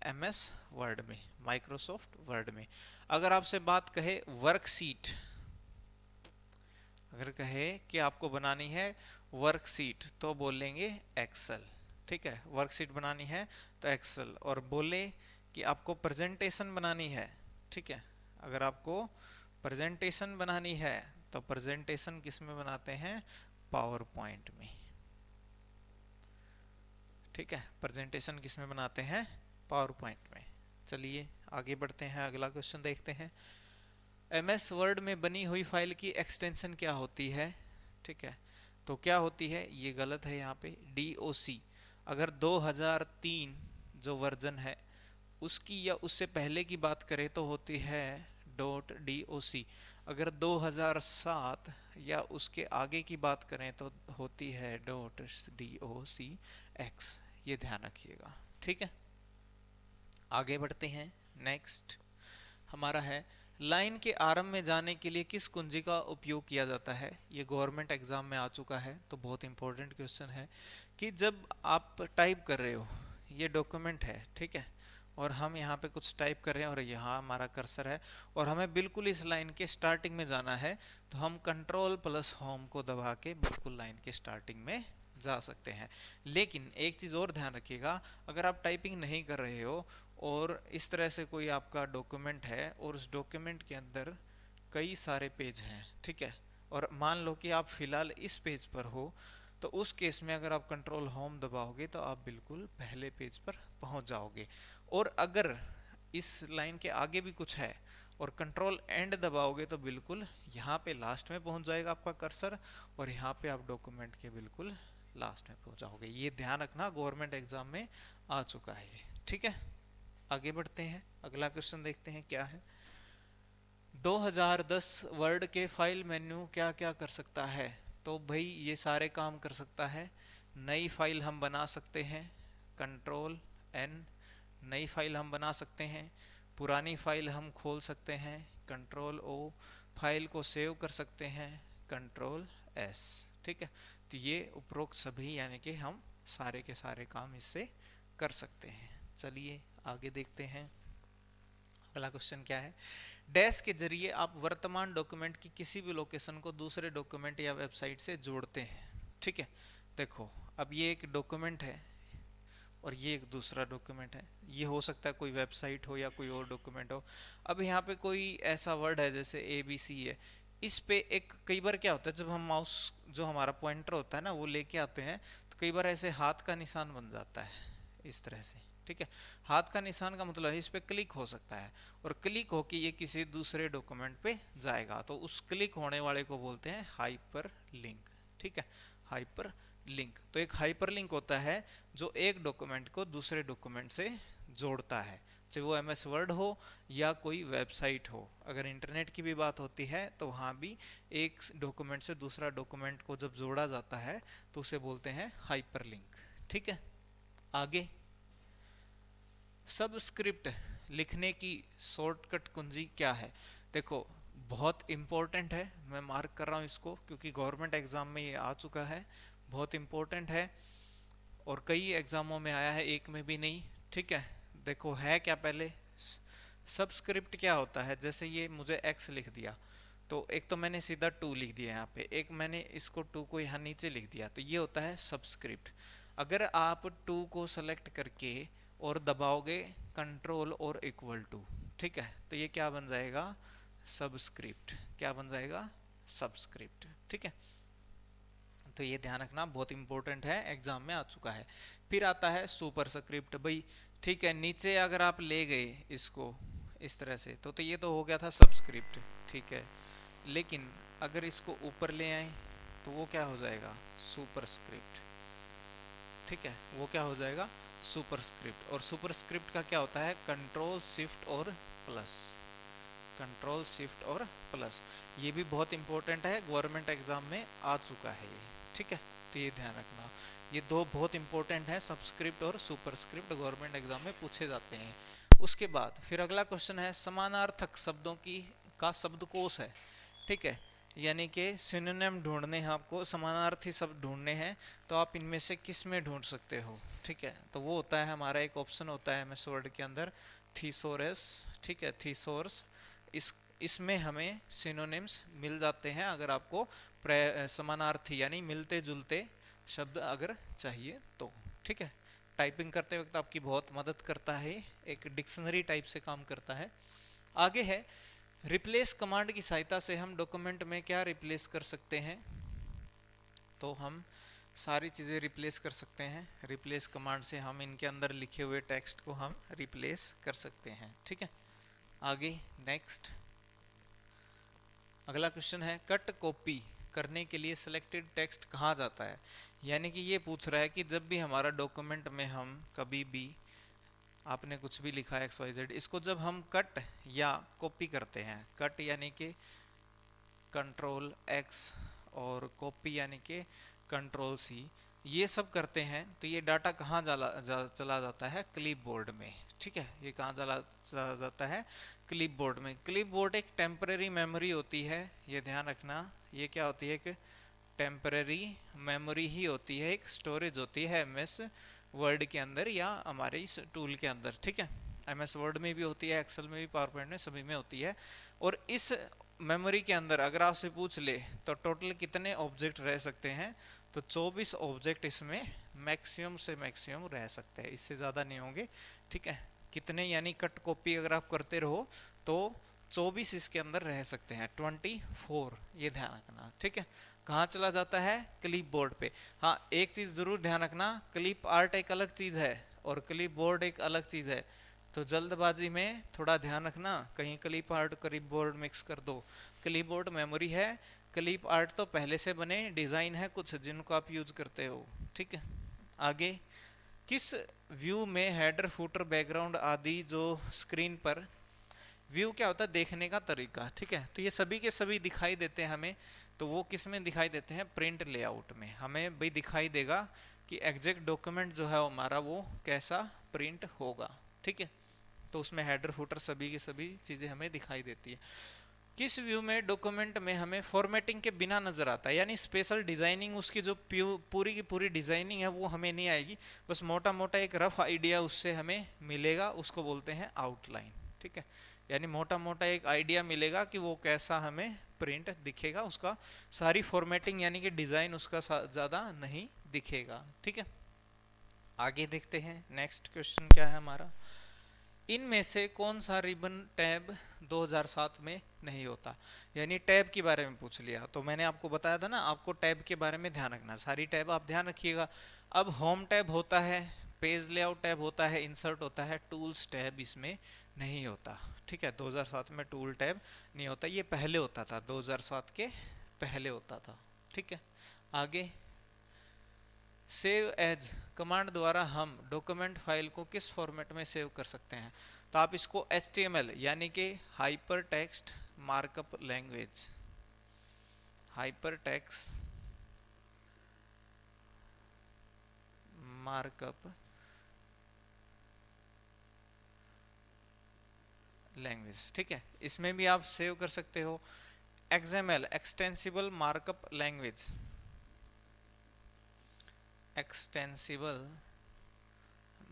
एमएस वर्ड में, माइक्रोसॉफ्ट वर्ड में। अगर आपसे बात कहे वर्कशीट, अगर कहे कि आपको बनानी है वर्कशीट तो बोलेंगे एक्सेल, ठीक है, वर्कशीट बनानी है तो एक्सेल। और बोले कि आपको प्रेजेंटेशन बनानी है, ठीक है, अगर आपको प्रेजेंटेशन बनानी है तो प्रेजेंटेशन किस में बनाते हैं, पावर पॉइंट में, ठीक है, प्रेजेंटेशन किस में बनाते हैं, पावर पॉइंट में। चलिए आगे बढ़ते हैं, अगला क्वेश्चन देखते हैं। एमएस वर्ड में बनी हुई फाइल की एक्सटेंशन क्या होती है, ठीक है, तो क्या होती है, ये गलत है यहाँ पे, डीओसी। अगर 2003 जो वर्जन है उसकी या उससे पहले की बात करें तो होती है डॉट डॉc। अगर 2007 या उसके आगे की बात करें तो होती है डॉट docx, ये ध्यान रखिएगा, ठीक है। आगे बढ़ते हैं, नेक्स्ट हमारा है लाइन के आरंभ में जाने के लिए किस कुंजी का उपयोग किया जाता है। ये गवर्नमेंट एग्जाम में आ चुका है तो बहुत इंपॉर्टेंट क्वेश्चन है कि जब आप टाइप कर रहे हो, ये डॉक्यूमेंट है, ठीक है, और हम यहाँ पे कुछ टाइप कर रहे हैं और यहाँ हमारा कर्सर है और हमें बिल्कुल इस लाइन के स्टार्टिंग में जाना है, तो हम कंट्रोल प्लस होम को दबा के बिल्कुल लाइन के स्टार्टिंग में जा सकते हैं। लेकिन एक चीज़ और ध्यान रखिएगा, अगर आप टाइपिंग नहीं कर रहे हो और इस तरह से कोई आपका डॉक्यूमेंट है और उस डॉक्यूमेंट के अंदर कई सारे पेज हैं, ठीक है, और मान लो कि आप फिलहाल इस पेज पर हो, तो उस केस में अगर आप कंट्रोल होम दबाओगे तो आप बिल्कुल पहले पेज पर पहुंच जाओगे। और अगर इस लाइन के आगे भी कुछ है और कंट्रोल एंड दबाओगे तो बिल्कुल यहाँ पे लास्ट में पहुंच जाएगा आपका कर्सर, और यहाँ पे आप डॉक्यूमेंट के बिल्कुल लास्ट में पहुंच जाओगे। ये ध्यान रखना, गवर्नमेंट एग्जाम में आ चुका है ये। ठीक है, आगे बढ़ते हैं, अगला क्वेश्चन देखते हैं क्या है। 2010 वर्ड के फाइल मेन्यू क्या क्या कर सकता है? तो भाई ये सारे काम कर सकता है। नई फाइल हम बना सकते हैं, कंट्रोल एन, नई फाइल हम बना सकते हैं। पुरानी फाइल हम खोल सकते हैं, कंट्रोल ओ। फाइल को सेव कर सकते हैं, कंट्रोल एस। ठीक है, तो ये उपरोक्त सभी यानी कि हम सारे के सारे काम इससे कर सकते हैं। चलिए आगे देखते हैं, अगला क्वेश्चन क्या है। डैश के जरिए आप वर्तमान डॉक्यूमेंट की किसी भी लोकेशन को दूसरे डॉक्यूमेंट या वेबसाइट से जोड़ते हैं। ठीक है, देखो अब ये एक डॉक्यूमेंट है और ये एक दूसरा डॉक्यूमेंट है। ये हो सकता है कोई वेबसाइट हो या कोई और डॉक्यूमेंट हो। अब यहाँ पे कोई ऐसा वर्ड है जैसे ABC है, इस पे एक कई बार क्या होता है जब हम माउस जो हमारा पॉइंटर होता है ना वो लेके आते हैं तो कई बार ऐसे हाथ का निशान बन जाता है इस तरह से। ठीक है, हाथ का निशान का मतलब है इस पे क्लिक हो सकता है और क्लिक होके ये किसी दूसरे डॉक्यूमेंट पे जाएगा, तो उस क्लिक होने वाले को बोलते हैं हाइपर लिंक। ठीक है, हाइपर लिंक। तो एक हाइपर लिंक होता है जो एक डॉक्यूमेंट को दूसरे डॉक्यूमेंट से जोड़ता है, चाहे वो MS वर्ड हो या कोई वेबसाइट हो। अगर इंटरनेट की भी बात होती है तो वहाँ भी एक डॉक्यूमेंट से दूसरा डॉक्यूमेंट को जब जोड़ा जाता है तो उसे बोलते हैं हाइपर लिंक। ठीक है, आगे सबस्क्रिप्ट लिखने की शॉर्टकट कुंजी क्या है? देखो बहुत इंपॉर्टेंट है, मैं मार्क कर रहा हूँ इसको क्योंकि गवर्नमेंट एग्जाम में ये आ चुका है, बहुत इंपॉर्टेंट है और कई एग्जामों में आया है, एक में भी नहीं। ठीक है, देखो है क्या, पहले सबस्क्रिप्ट क्या होता है। जैसे ये मुझे X लिख दिया तो एक तो मैंने सीधा 2 लिख दिया यहाँ पे, एक मैंने इसको 2 को यहाँ नीचे लिख दिया, तो ये होता है सबस्क्रिप्ट। अगर आप 2 को सेलेक्ट करके और दबाओगे कंट्रोल और इक्वल टू, ठीक है, तो ये क्या बन जाएगा, सबस्क्रिप्ट। क्या बन जाएगा, सबस्क्रिप्ट। ठीक है, तो ये ध्यान रखना, बहुत इंपॉर्टेंट है, एग्जाम में आ चुका है। फिर आता है सुपर स्क्रिप्ट भाई। ठीक है, नीचे अगर आप ले गए इसको इस तरह से तो ये तो हो गया था सबस्क्रिप्ट। ठीक है, लेकिन अगर इसको ऊपर ले आए तो वो क्या हो जाएगा, सुपर स्क्रिप्ट। ठीक है, वो क्या हो जाएगा, सुपर स्क्रिप्ट। और सुपर स्क्रिप्ट का क्या होता है, कंट्रोल शिफ्ट और प्लस। कंट्रोल शिफ्ट और प्लस, ये भी बहुत इंपॉर्टेंट है, गवर्नमेंट एग्जाम में आ चुका है ये। ठीक है, तो ये ध्यान रखना, ये दो बहुत इंपॉर्टेंट है, सबस्क्रिप्ट और सुपरस्क्रिप्ट, गवर्नमेंट एग्जाम में पूछे जाते हैं। उसके बाद फिर अगला क्वेश्चन है समानार्थक शब्दों की का शब्दकोश है। ठीक है, यानी कि सिनोनिम ढूंढने हैं आपको, समानार्थी शब्द ढूंढने हैं, तो आप इनमें से किस में ढूंढ सकते हो। ठीक है, तो वो होता है हमारा एक ऑप्शन होता है MS वर्ड के अंदर थीसोरस। ठीक है, थीसोरस, इसमें हमें सिनोनिम्स मिल जाते हैं अगर आपको समानार्थी यानी मिलते जुलते शब्द अगर चाहिए तो। ठीक है, टाइपिंग करते वक्त आपकी बहुत मदद करता है, एक डिक्शनरी टाइप से काम करता है। आगे है रिप्लेस कमांड की सहायता से हम डॉक्यूमेंट में क्या रिप्लेस कर सकते हैं? तो हम सारी चीज़ें रिप्लेस कर सकते हैं, रिप्लेस कमांड से हम इनके अंदर लिखे हुए टेक्स्ट को हम रिप्लेस कर सकते हैं। ठीक है, आगे नेक्स्ट अगला क्वेश्चन है कट कॉपी करने के लिए सिलेक्टेड टेक्स्ट कहाँ जाता है? यानी कि ये पूछ रहा है कि जब भी हमारा डॉक्यूमेंट में हम कभी भी आपने कुछ भी लिखा है XYZ, इसको जब हम कट या कॉपी करते हैं, कट यानी कि कंट्रोल X और कॉपी यानी कि कंट्रोल C, ये सब करते हैं तो ये डाटा कहाँ चला जाता है, क्लिपबोर्ड में। ठीक है, ये कहाँ चला जाता है, क्लिपबोर्ड में। क्लिपबोर्ड एक टेम्परेरी मेमोरी होती है, ये ध्यान रखना, ये क्या होती है कि टेम्परेरी मेमोरी ही होती है, एक स्टोरेज होती है MS वर्ड के अंदर या हमारे इस टूल के अंदर। ठीक है, MS वर्ड में भी होती है, एक्सेल में भी, पावर पॉइंट में, सभी में होती है। और इस मेमोरी के अंदर अगर आपसे पूछ ले तो टोटल कितने ऑब्जेक्ट रह सकते हैं, तो 24 ऑब्जेक्ट इसमें मैक्सिमम से मैक्सिमम रह सकते हैं, इससे ज़्यादा नहीं होंगे। ठीक है, कितने यानी कट कॉपी अगर आप करते रहो तो 24 इसके अंदर रह सकते हैं, 24, ये ध्यान रखना, ठीक है। कहाँ चला जाता है? क्लिप बोर्ड पे। हाँ, एक चीज जरूर ध्यान रखना, क्लिप आर्ट एक अलग चीज है और क्लिप बोर्ड एक अलग चीज है, तो जल्दबाजी में थोड़ा ध्यान रखना, कहीं clip art clip board mix कर दो। क्लिप बोर्ड मेमोरी है, क्लिप आर्ट तो पहले से बने डिजाइन है कुछ जिनको आप यूज करते हो, ठीक है। आगे, किस व्यू में हेडर फुटर बैकग्राउंड आदि जो स्क्रीन पर, व्यू क्या होता है? देखने का तरीका, ठीक है। तो ये सभी के सभी दिखाई देते हैं हमें, तो वो किस में दिखाई देते हैं? प्रिंट लेआउट में हमें भाई दिखाई देगा कि एग्जैक्ट डॉक्यूमेंट जो है हमारा वो कैसा प्रिंट होगा, ठीक है। तो उसमें हेडर फुटर सभी की सभी चीजें हमें दिखाई देती है। किस व्यू में डॉक्यूमेंट में हमें फॉर्मेटिंग के बिना नजर आता है, यानी स्पेशल डिजाइनिंग उसकी जो पूरी की पूरी डिजाइनिंग है वो हमें नहीं आएगी, बस मोटा मोटा एक रफ आइडिया उससे हमें मिलेगा, उसको बोलते हैं आउटलाइन, ठीक है। यानी मोटा मोटा एक आइडिया मिलेगा कि वो कैसा हमें प्रिंट दिखेगा, उसका सारी फॉर्मेटिंग यानी कि डिजाइन उसका ज्यादा नहीं दिखेगा, ठीक है। आगे देखते हैं, नेक्स्ट क्वेश्चन क्या है हमारा, इनमें से कौन सा रिबन टैब 2007 में नहीं होता? यानी टैब के बारे में पूछ लिया, तो मैंने आपको बताया था ना, आपको टैब के बारे में ध्यान रखना, सारी टैब आप ध्यान रखिएगा। अब होम टैब होता है, पेज लेआउट टैब होता है, इंसर्ट होता है, टूल्स टैब इसमें नहीं होता, ठीक है। 2007 में टूल टैब नहीं होता, ये पहले होता था, 2007 के पहले होता था, ठीक है। आगे, सेव एज कमांड द्वारा हम डॉक्यूमेंट फाइल को किस फॉर्मेट में सेव कर सकते हैं? तो आप इसको HTML यानी कि hyper text markup language, hyper text markup language, ठीक है, इसमें भी आप सेव कर सकते हो। XML extensible markup language, extensible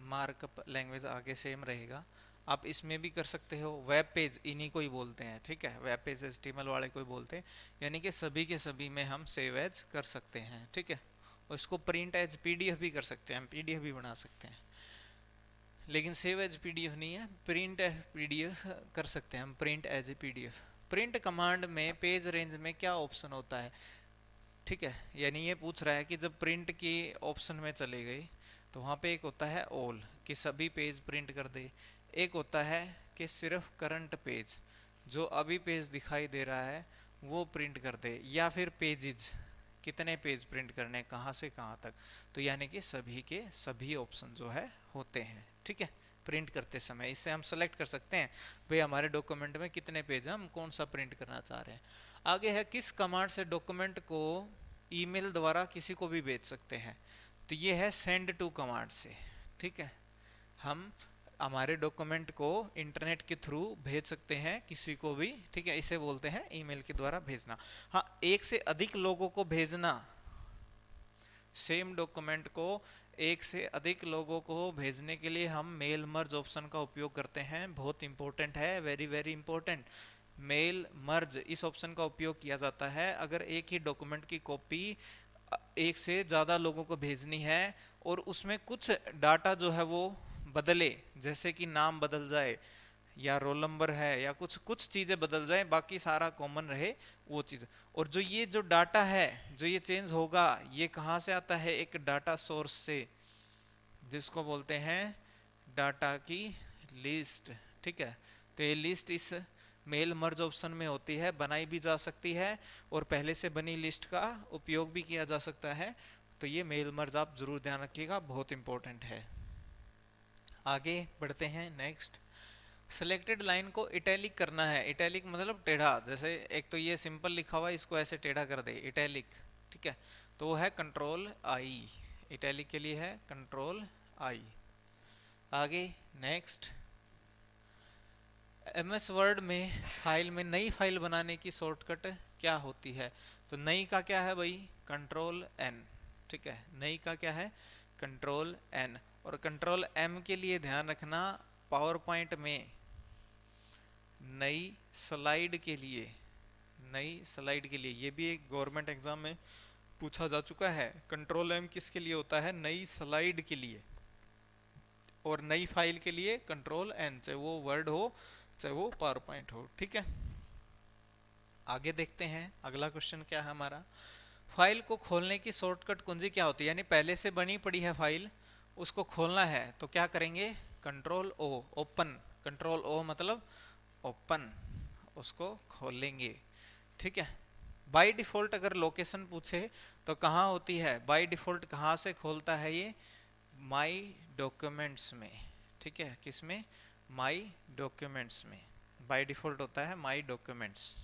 markup language आगे सेम रहेगा, आप इसमें भी कर सकते हो। वेब पेज इन्हीं को ही बोलते हैं, ठीक है, वेब पेज HTML वाले को ही बोलते हैं, यानी कि सभी के सभी में हम सेव एज कर सकते हैं, ठीक है। और इसको प्रिंट एज PDF भी कर सकते हैं, हम PDF भी बना सकते हैं, लेकिन सेव एज PDF नहीं है, प्रिंट एज PDF कर सकते हैं हम, print as a PDF। Print command में पेज रेंज में क्या ऑप्शन होता है? ठीक है, यानी ये पूछ रहा है कि जब प्रिंट की ऑप्शन में चले गए तो वहाँ पे एक होता है ऑल कि सभी पेज प्रिंट कर दे, एक होता है कि सिर्फ करंट पेज, जो अभी पेज दिखाई दे रहा है वो प्रिंट कर दे, या फिर पेजेस कितने पेज प्रिंट करने कहाँ से कहाँ तक, तो यानी कि सभी के सभी ऑप्शन जो है होते हैं, ठीक है। प्रिंट करते समय इससे हम सेलेक्ट कर सकते हैं भाई हमारे डॉक्यूमेंट में कितने पेज हम कौन सा प्रिंट करना चाह रहे हैं। आगे है, किस कमांड से डॉक्यूमेंट को ईमेल द्वारा किसी को भी भेज सकते हैं? तो ये है सेंड टू कमांड से, ठीक है। हम हमारे डॉक्यूमेंट को इंटरनेट के थ्रू भेज सकते हैं किसी को भी, ठीक है, इसे बोलते हैं ईमेल के द्वारा भेजना। हाँ, एक से अधिक लोगों को भेजना, सेम डॉक्यूमेंट को एक से अधिक लोगों को भेजने के लिए हम मेल मर्ज ऑप्शन का उपयोग करते हैं, बहुत इंपॉर्टेंट है, very very important. Mail merge इस ऑप्शन का उपयोग किया जाता है अगर एक ही डॉक्यूमेंट की कॉपी एक से ज़्यादा लोगों को भेजनी है और उसमें कुछ डाटा जो है वो बदले, जैसे कि नाम बदल जाए या रोल नंबर है या कुछ कुछ चीज़ें बदल जाए, बाकी सारा कॉमन रहे वो चीज़। और जो ये जो डाटा है जो ये चेंज होगा, ये कहाँ से आता है? एक डाटा सोर्स से, जिसको बोलते हैं डाटा की लिस्ट, ठीक है। तो ये लिस्ट इस मेल मर्ज ऑप्शन में होती है, बनाई भी जा सकती है और पहले से बनी लिस्ट का उपयोग भी किया जा सकता है। तो ये मेल मर्ज आप जरूर ध्यान रखिएगा, बहुत इंपॉर्टेंट है। आगे बढ़ते हैं, नेक्स्ट, सिलेक्टेड लाइन को इटैलिक करना है। इटैलिक मतलब टेढ़ा, जैसे एक तो ये सिंपल लिखा हुआ है इसको ऐसे टेढ़ा कर दे, इटैलिक, ठीक है, तो वो है Ctrl+I, इटैलिक के लिए है Ctrl+I। आगे नेक्स्ट, MS वर्ड में फाइल में नई फाइल बनाने की शॉर्टकट क्या होती है? तो नई का क्या है भाई? Ctrl+N, ठीक है, नई का क्या है? Ctrl+N। और Ctrl+M के लिए ध्यान रखना, पावर पॉइंट में नई स्लाइड के लिए, नई स्लाइड के लिए, ये भी एक गवर्नमेंट एग्जाम में पूछा जा चुका है। Ctrl+M किसके लिए होता है? नई स्लाइड के लिए। और नई फाइल के लिए Ctrl+N, चाहे वो वर्ड हो चाहे वो पावर पॉइंट हो। ठीक है, आगे देखते हैं अगला क्वेश्चन क्या है हमारा। फाइल को खोलने की शॉर्टकट कुंजी क्या होती है, यानी पहले से बनी पड़ी है फाइल, उसको खोलना है तो क्या करेंगे, control O, open, control O मतलब ओपन, उसको खोलेंगे। ठीक है, बाय डिफॉल्ट अगर लोकेशन पूछे तो कहाँ होती है, बाय डिफॉल्ट कहाँ से खोलता है ये, माई डॉक्यूमेंट्स में। ठीक है, किसमें, माई डॉक्यूमेंट्स में, बाय डिफॉल्ट होता है माई डॉक्यूमेंट्स।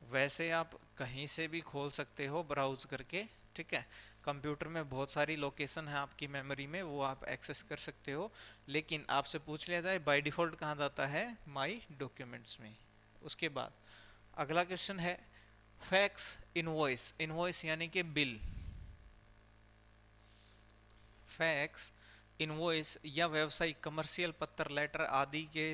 वैसे आप कहीं से भी खोल सकते हो ब्राउज करके। ठीक है, कंप्यूटर में बहुत सारी लोकेशन है आपकी मेमोरी में, वो आप एक्सेस कर सकते हो, लेकिन आपसे पूछ लिया जाए बाय डिफॉल्ट कहाँ जाता है, माई डॉक्यूमेंट्स में। उसके बाद अगला क्वेश्चन है फैक्स इनवॉइस, इनवॉइस यानी कि बिल, फैक्स इनवॉइस या व्यवसायिक कमर्शियल पत्र लेटर आदि के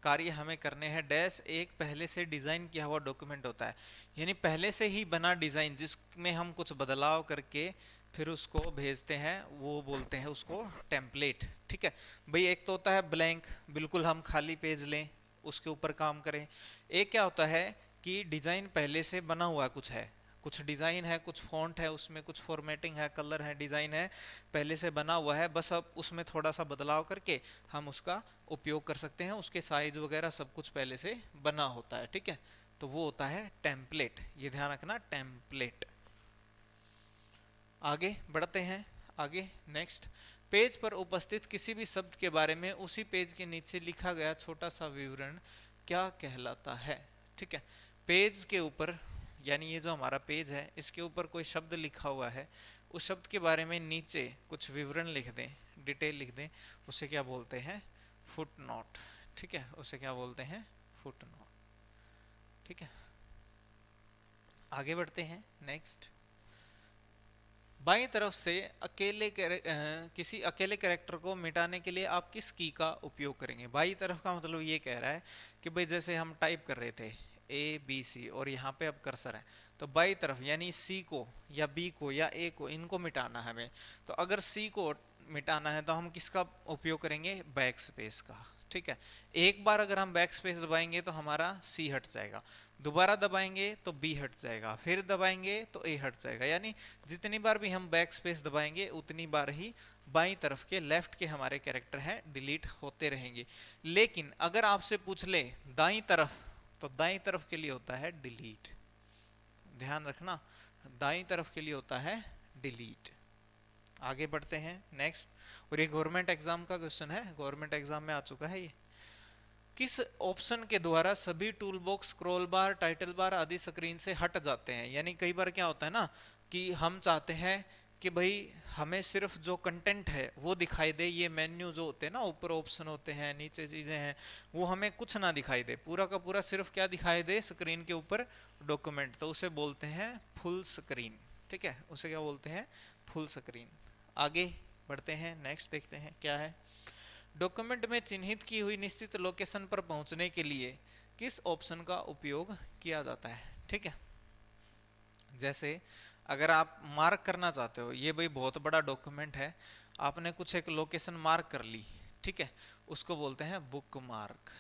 कार्य हमें करने हैं डैश एक पहले से डिजाइन किया हुआ डॉक्यूमेंट होता है, यानी पहले से ही बना डिजाइन जिसमें हम कुछ बदलाव करके फिर उसको भेजते हैं, वो बोलते हैं उसको टेम्पलेट। ठीक है भाई, एक तो होता है ब्लैंक, बिल्कुल हम खाली पेज लें उसके ऊपर काम करें। एक क्या होता है कि डिजाइन पहले से बना हुआ कुछ है, कुछ डिजाइन है, कुछ फॉन्ट है, उसमें कुछ फॉर्मेटिंग है, कलर है, डिजाइन है, पहले से बना हुआ है, बस अब उसमें थोड़ा सा बदलाव करके हम उसका उपयोग कर सकते हैं, उसके साइज वगैरह सब कुछ पहले से बना होता है। ठीक है, तो वो होता है टेम्पलेट, ये ध्यान रखना, टेम्पलेट। आगे बढ़ते हैं, आगे नेक्स्ट, पेज पर उपस्थित किसी भी शब्द के बारे में उसी पेज के नीचे लिखा गया छोटा सा विवरण क्या कहलाता है। ठीक है, पेज के ऊपर, यानी ये जो हमारा पेज है इसके ऊपर कोई शब्द लिखा हुआ है, उस शब्द के बारे में नीचे कुछ विवरण लिख दें, डिटेल लिख दें, उसे क्या बोलते हैं, फुट नोट। ठीक है, उसे क्या बोलते हैं, फुट नोट। ठीक है, आगे बढ़ते हैं नेक्स्ट, बाईं तरफ से किसी अकेले कैरेक्टर को मिटाने के लिए आप किस की का उपयोग करेंगे। बाईं तरफ का मतलब ये कह रहा है कि भाई जैसे हम टाइप कर रहे थे ABC और यहाँ पे अब कर्सर है, तो बाईं तरफ यानी C को या B को या A को, इनको मिटाना है हमें, तो अगर C को मिटाना है तो हम किसका उपयोग करेंगे, बैक स्पेस का। ठीक है, एक बार अगर हम बैक स्पेस दबाएंगे तो हमारा C हट जाएगा, दोबारा दबाएंगे तो B हट जाएगा, फिर दबाएंगे तो A हट जाएगा, यानी जितनी बार भी हम बैक स्पेस दबाएंगे उतनी बार ही बाईं तरफ के लेफ्ट के हमारे कैरेक्टर हैं डिलीट होते रहेंगे। लेकिन अगर आपसे पूछ ले दाईं तरफ, तो दाईं तरफ के लिए होता है डिलीट, ध्यान रखना, दाईं तरफ के लिए होता है डिलीट। आगे बढ़ते हैं नेक्स्ट, और ये गवर्नमेंट एग्जाम का क्वेश्चन है, गवर्नमेंट एग्जाम में आ चुका है ये, किस ऑप्शन के द्वारा सभी टूल बॉक्स, स्क्रॉल बार, टाइटल बार आदि स्क्रीन से हट जाते हैं। यानी कई बार क्या होता है ना कि हम चाहते हैं कि भाई हमें सिर्फ जो कंटेंट है वो दिखाई दे, ये मेन्यू जो होते हैं ना, ऊपर ऑप्शन होते हैं, नीचे चीजें हैं, वो हमें कुछ ना दिखाई दे, पूरा का पूरा सिर्फ क्या दिखाई दे, स्क्रीन के ऊपर डॉक्यूमेंट, तो उसे बोलते हैं फुल स्क्रीन। ठीक है, उसे क्या बोलते हैं, फुल स्क्रीन। आगे बढ़ते हैं नेक्स्ट, देखते हैं क्या है, डॉक्यूमेंट में चिन्हित की हुई निश्चित लोकेशन पर पहुंचने के लिए किस ऑप्शन का उपयोग किया जाता है। ठीक है, जैसे अगर आप मार्क करना चाहते हो, ये भाई बहुत बड़ा डॉक्यूमेंट है, आपने कुछ एक लोकेशन मार्क कर ली, ठीक है, उसको बोलते हैं बुक मार्क।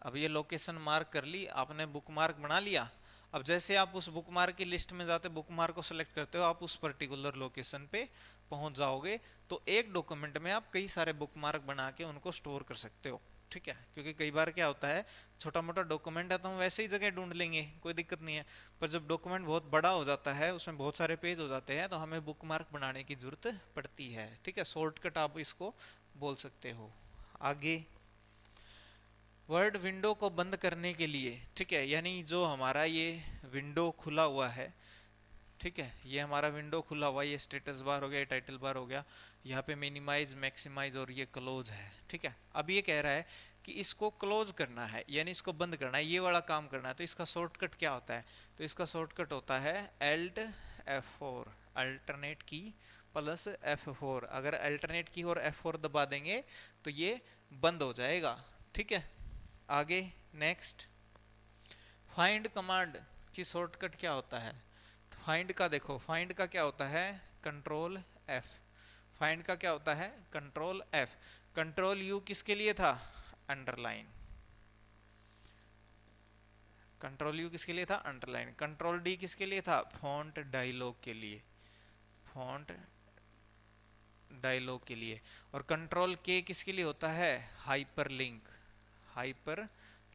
अब ये लोकेशन मार्क कर ली आपने, बुक मार्क बना लिया, अब जैसे आप उस बुक मार्क की लिस्ट में जाते, बुक मार्क को सिलेक्ट करते हो, आप उस पर्टिकुलर लोकेशन पे पहुंच जाओगे। तो एक डॉक्यूमेंट में आप कई सारे बुक मार्क बना के उनको स्टोर कर सकते हो। ठीक है, क्योंकि कई बार क्या होता है, छोटा मोटा डॉक्यूमेंट है तो हम वैसे ही जगह ढूंढ लेंगे, कोई दिक्कत नहीं है, पर जब डॉक्यूमेंट बहुत बड़ा हो जाता है, उसमें बहुत सारे पेज हो जाते हैं, तो हमें बुक मार्क बनाने की जरूरत पड़ती है। ठीक है, शॉर्टकट आप इसको बोल सकते हो। आगे, वर्ड विंडो को बंद करने के लिए, ठीक है, यानी जो हमारा ये विंडो खुला हुआ है, ठीक है, ये हमारा विंडो खुला हुआ, ये स्टेटस बार हो गया, टाइटल बार हो गया, यहाँ पे मिनिमाइज, मैक्सिमाइज और ये क्लोज है। ठीक है, अब ये कह रहा है कि इसको क्लोज करना है, यानी इसको बंद करना है, ये वाला काम करना है, तो इसका शॉर्टकट क्या होता है, तो इसका शॉर्टकट होता है Alt F4, अल्टरनेट की प्लस F4। अगर अल्टरनेट की और F4 दबा देंगे तो ये बंद हो जाएगा। ठीक है, आगे नेक्स्ट, फाइंड कमांड की शॉर्टकट क्या होता है, फाइंड का देखो, फाइंड का क्या होता है, कंट्रोल F, फाइंड का क्या होता है, कंट्रोल F। कंट्रोल यू किसके लिए था? अंडरलाइन। कंट्रोल यू किसके लिए था? अंडरलाइन। कंट्रोल डी किसके लिए था? फॉन्ट डायलॉग के लिए, फॉन्ट डायलॉग के लिए। और कंट्रोल के किसके लिए होता है? हाइपरलिंक, हाइपर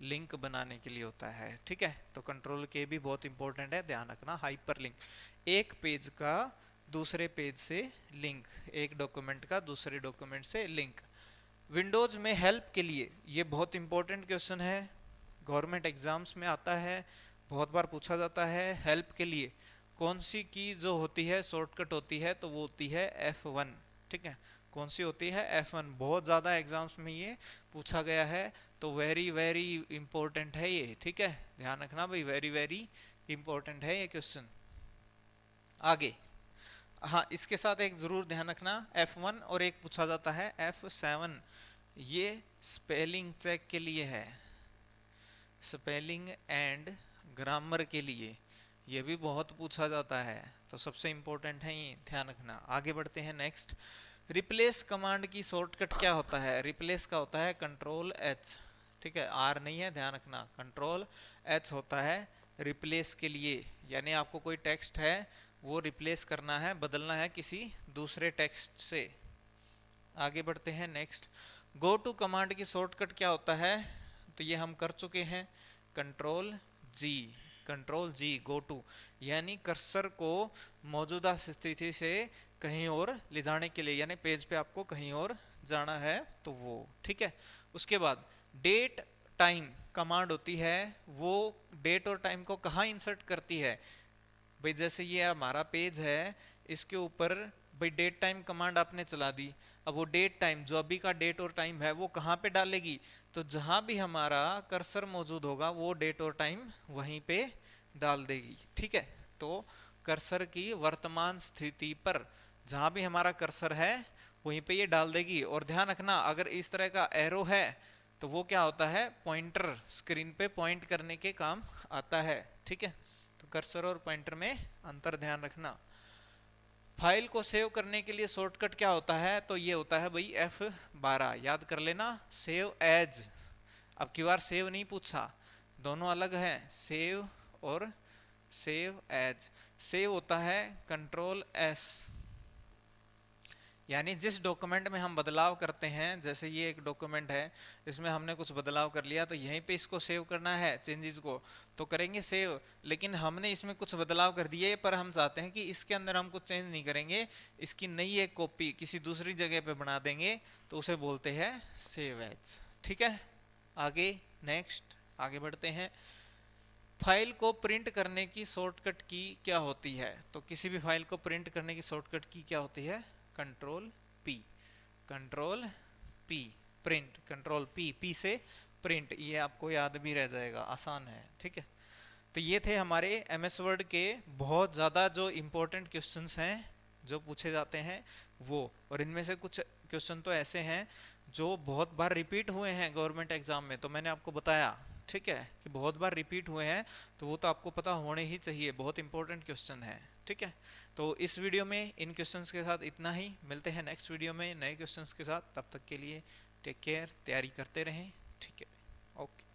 लिंक बनाने के लिए होता है। ठीक है, तो कंट्रोल के भी बहुत इंपॉर्टेंट है, ध्यान रखना। हाइपरलिंक, एक पेज का दूसरे पेज से लिंक, एक डॉक्यूमेंट का दूसरे डॉक्यूमेंट से लिंक। विंडोज में हेल्प के लिए, ये बहुत इंपॉर्टेंट क्वेश्चन है, गवर्नमेंट एग्जाम्स में आता है, बहुत बार पूछा जाता है। हेल्प के लिए कौन सी की जो होती है शॉर्टकट होती है? तो वो होती है F1। ठीक है, कौन सी होती है? F1। बहुत ज़्यादा एग्जाम्स में ये पूछा गया है, तो वेरी वेरी इंपॉर्टेंट है ये। ठीक है, ध्यान रखना भाई, वेरी वेरी इंपॉर्टेंट है ये क्वेश्चन। आगे, हाँ इसके साथ एक जरूर ध्यान रखना, F1 और एक पूछा जाता है F7, ये स्पेलिंग चेक के लिए है, स्पेलिंग एंड ग्रामर के लिए, ये भी बहुत पूछा जाता है, तो सबसे इंपॉर्टेंट है ये, ध्यान रखना। आगे बढ़ते हैं नेक्स्ट। रिप्लेस कमांड की शॉर्टकट क्या होता है? रिप्लेस का होता है कंट्रोल एच। ठीक है, आर नहीं है, ध्यान रखना, कंट्रोल एच होता है रिप्लेस के लिए। यानी आपको कोई टेक्स्ट है वो रिप्लेस करना है, बदलना है किसी दूसरे टेक्स्ट से। आगे बढ़ते हैं नेक्स्ट। गो टू कमांड की शॉर्टकट क्या होता है? तो ये हम कर चुके हैं, control G, control G, go to, यानी कर्सर को मौजूदा स्थिति से कहीं और ले जाने के लिए, यानी पेज पे आपको कहीं और जाना है तो वो। ठीक है, उसके बाद डेट टाइम कमांड होती है, वो डेट और टाइम को कहाँ इंसर्ट करती है? भाई जैसे ये हमारा पेज है, इसके ऊपर भाई डेट टाइम कमांड आपने चला दी, अब वो डेट टाइम जो अभी का डेट और टाइम है वो कहाँ पे डालेगी? तो जहां भी हमारा कर्सर मौजूद होगा वो डेट और टाइम वहीं पे डाल देगी। ठीक है, तो कर्सर की वर्तमान स्थिति पर जहां भी हमारा कर्सर है वहीं पे ये डाल देगी। और ध्यान रखना, अगर इस तरह का एरो है तो वो क्या होता है? पॉइंटर, स्क्रीन पे पॉइंट करने के काम आता है। ठीक है, तो कर्सर और पॉइंटर में अंतर ध्यान रखना। फाइल को सेव करने के लिए शॉर्टकट क्या होता है? तो ये होता है भाई F12, याद कर लेना, सेव एज। अब की बार सेव नहीं पूछा, दोनों अलग हैं, सेव और सेव एज। सेव होता है कंट्रोल एस, यानी जिस डॉक्यूमेंट में हम बदलाव करते हैं, जैसे ये एक डॉक्यूमेंट है, इसमें हमने कुछ बदलाव कर लिया, तो यहीं पे इसको सेव करना है, चेंजेस को तो करेंगे सेव। लेकिन हमने इसमें कुछ बदलाव कर दिए, पर हम चाहते हैं कि इसके अंदर हम कुछ चेंज नहीं करेंगे, इसकी नई एक कॉपी किसी दूसरी जगह पे बना देंगे, तो उसे बोलते हैं सेव एज। ठीक है, आगे नेक्स्ट, आगे बढ़ते हैं। फाइल को प्रिंट करने की शॉर्टकट की क्या होती है? तो किसी भी फाइल को प्रिंट करने की शॉर्टकट की क्या होती है? Control P, control P, print, control P, P से प्रिंट, ये आपको याद भी रह जाएगा, आसान है। ठीक है, तो ये थे हमारे एमएस वर्ड के बहुत ज़्यादा जो इम्पोर्टेंट क्वेश्चंस हैं जो पूछे जाते हैं वो। और इनमें से कुछ क्वेश्चन तो ऐसे हैं जो बहुत बार रिपीट हुए हैं गवर्नमेंट एग्जाम में, तो मैंने आपको बताया, ठीक है, कि बहुत बार रिपीट हुए हैं, तो वो तो आपको पता होने ही चाहिए, बहुत इंपॉर्टेंट क्वेश्चन है। ठीक है, तो इस वीडियो में इन क्वेश्चंस के साथ इतना ही, मिलते हैं नेक्स्ट वीडियो में नए क्वेश्चंस के साथ, तब तक के लिए टेक केयर, तैयारी करते रहें। ठीक है, ओके।